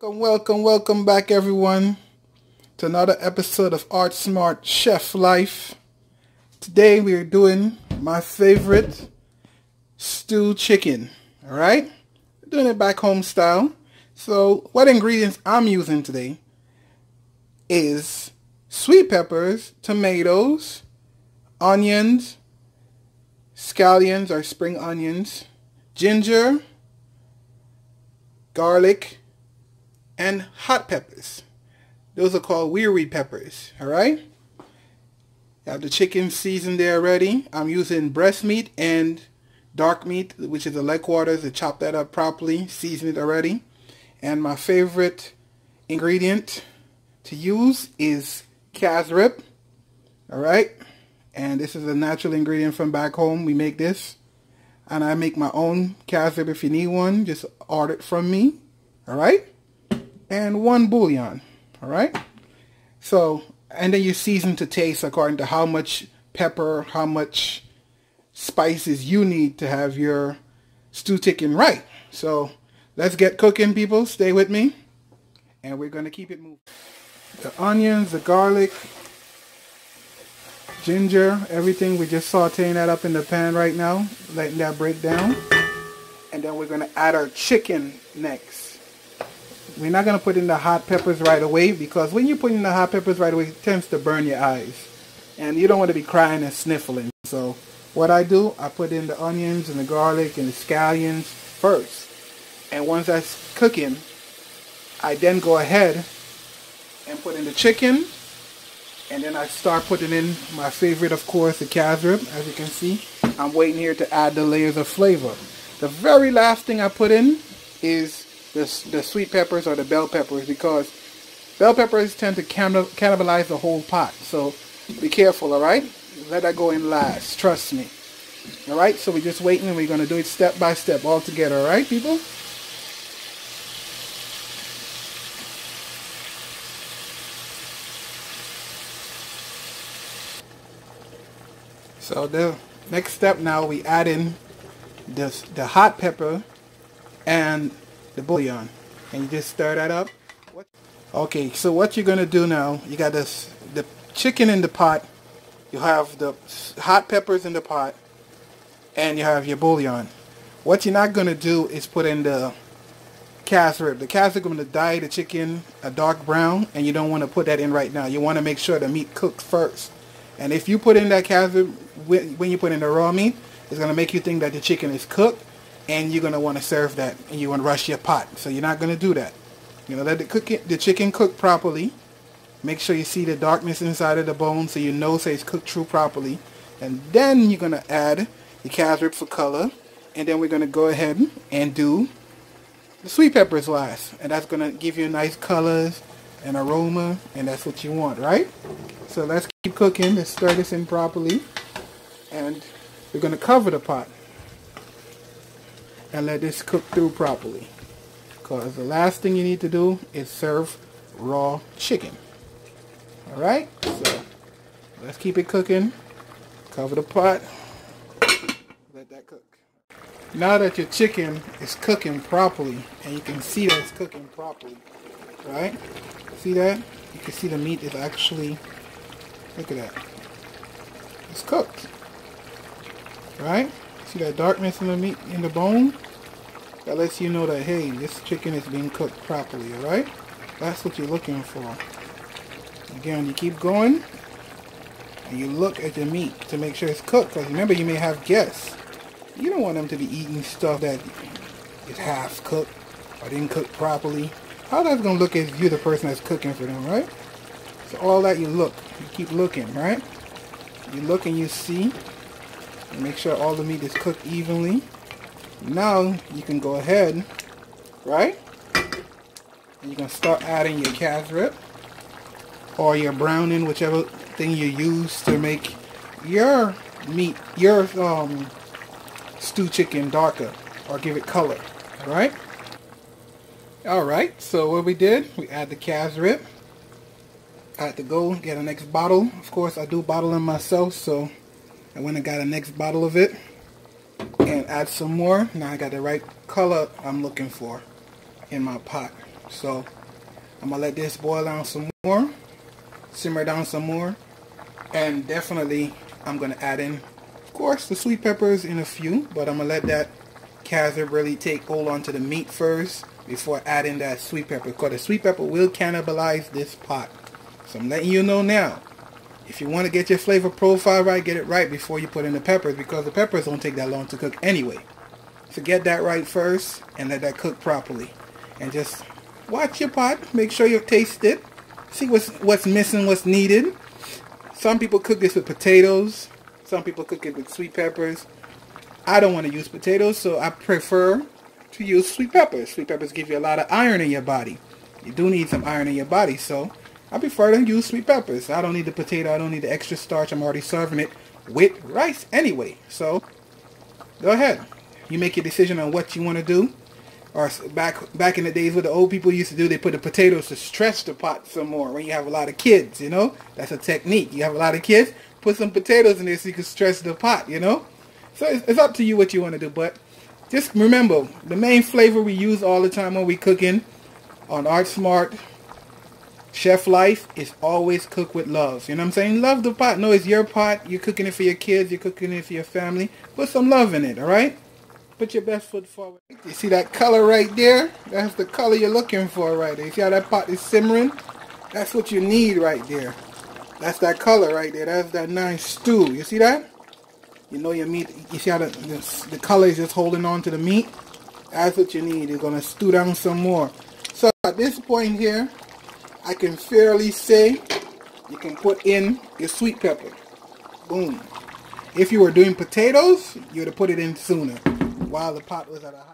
Welcome back everyone to another episode of Art Smart Chef Life. Today we are doing my favorite stewed chicken. Alright? We're doing it back home style. So what ingredients I'm using today is sweet peppers, tomatoes, onions, scallions or spring onions, ginger, garlic, and hot peppers. Those are called weary peppers. Alright? You have the chicken seasoned there already. I'm using breast meat and dark meat, which is the leg quarters, to chop that up properly, season it already. And my favorite ingredient to use is calf's rib. Alright? And this is a natural ingredient from back home. We make this. And I make my own calf's rib. If you need one, just order it from me. Alright? And one bouillon. Alright? So, and then you season to taste according to how much pepper, how much spices you need to have your stew chicken right. So, let's get cooking, people. Stay with me. And we're going to keep it moving. The onions, the garlic, ginger, everything. We're just sauteing that up in the pan right now. Letting that break down. And then we're going to add our chicken next. We're not going to put in the hot peppers right away, because when you put in the hot peppers right away, it tends to burn your eyes. And you don't want to be crying and sniffling. So what I do, I put in the onions and the garlic and the scallions first. And once that's cooking, I then go ahead and put in the chicken. And then I start putting in my favorite, of course, the calf's rib. As you can see, I'm waiting here to add the layers of flavor. The very last thing I put in is the sweet peppers or the bell peppers, because bell peppers tend to cannibalize the whole pot. So be careful, alright? Let that go in last. Trust me. Alright? So we're just waiting, and we're going to do it step by step all together. Alright, people? So the next step now, we add in the hot pepper and the bouillon, and you just stir that up. Okay, so what you're gonna do now, you got the chicken in the pot, you have the hot peppers in the pot, and you have your bouillon. What you're not gonna do is put in the calf's rib. The calf's rib is gonna dye the chicken a dark brown, and you don't want to put that in right now. You want to make sure the meat cooks first. And if you put in that calf's rib when you put in the raw meat, it's gonna make you think that the chicken is cooked, and you're going to want to serve that, and you want to rush your pot. So you're not going to do that. You know, let the chicken cook properly. Make sure you see the darkness inside of the bone, so you know it's cooked through properly. And then you're going to add the calf's rib for color. And then we're going to go ahead and do the sweet peppers last. And that's going to give you nice colors and aroma, and that's what you want, right? So let's keep cooking. Let's stir this in properly. And we're going to cover the pot and let this cook through properly, because the last thing you need to do is serve raw chicken. Alright, so let's keep it cooking. Cover the pot, let that cook. Now that your chicken is cooking properly, and you can see that it's cooking properly, right? See that? You can see the meat is actually, look at that, it's cooked, right? See that darkness in the meat, in the bone? That lets you know that, hey, this chicken is being cooked properly, alright? That's what you're looking for. Again, you keep going, and you look at your meat to make sure it's cooked, because remember, you may have guests. You don't want them to be eating stuff that is half cooked or didn't cook properly. How that's going to look if you're the person that's cooking for them, right? So all that, you look. You keep looking, right? You look and you see. And make sure all the meat is cooked evenly. Now you can go ahead, right? And you can start adding your calf's rib or your browning, whichever thing you use to make your meat, your stew chicken darker or give it color. Alright? Alright, so what we did, we add the calf's rib. I had to go get a next bottle. Of course, I do bottle them myself, so I went and got a next bottle of it and add some more. Now I got the right color I'm looking for in my pot. So I'm going to let this boil down some more. Simmer down some more. And definitely I'm going to add in, of course, the sweet peppers in a few. But I'm going to let that catsup really take hold onto the meat first before adding that sweet pepper. Because the sweet pepper will cannibalize this pot. So I'm letting you know now. If you want to get your flavor profile right, get it right before you put in the peppers. Because the peppers don't take that long to cook anyway. So get that right first and let that cook properly. And just watch your pot. Make sure you taste it. See what's missing, what's needed. Some people cook this with potatoes. Some people cook it with sweet peppers. I don't want to use potatoes, so I prefer to use sweet peppers. Sweet peppers give you a lot of iron in your body. You do need some iron in your body, so I prefer to use sweet peppers. I don't need the potato. I don't need the extra starch. I'm already serving it with rice anyway. So go ahead. You make your decision on what you want to do. Or back in the days, what the old people used to do, they put the potatoes to stretch the pot some more. When you have a lot of kids, you know, that's a technique. You have a lot of kids, put some potatoes in there so you can stretch the pot, you know. So it's up to you what you want to do. But just remember, the main flavor we use all the time when we cooking on Art Smartt Chef Life is always cook with love. You know what I'm saying? Love the pot. No, it's your pot. You're cooking it for your kids. You're cooking it for your family. Put some love in it, all right? Put your best foot forward. You see that color right there? That's the color you're looking for right there. You see how that pot is simmering? That's what you need right there. That's that color right there. That's that nice stew. You see that? You know your meat. You see how the color is just holding on to the meat? That's what you need. You're going to stew down some more. So at this point here, I can fairly say you can put in your sweet pepper. Boom. If you were doing potatoes, you would have put it in sooner while the pot was at a high.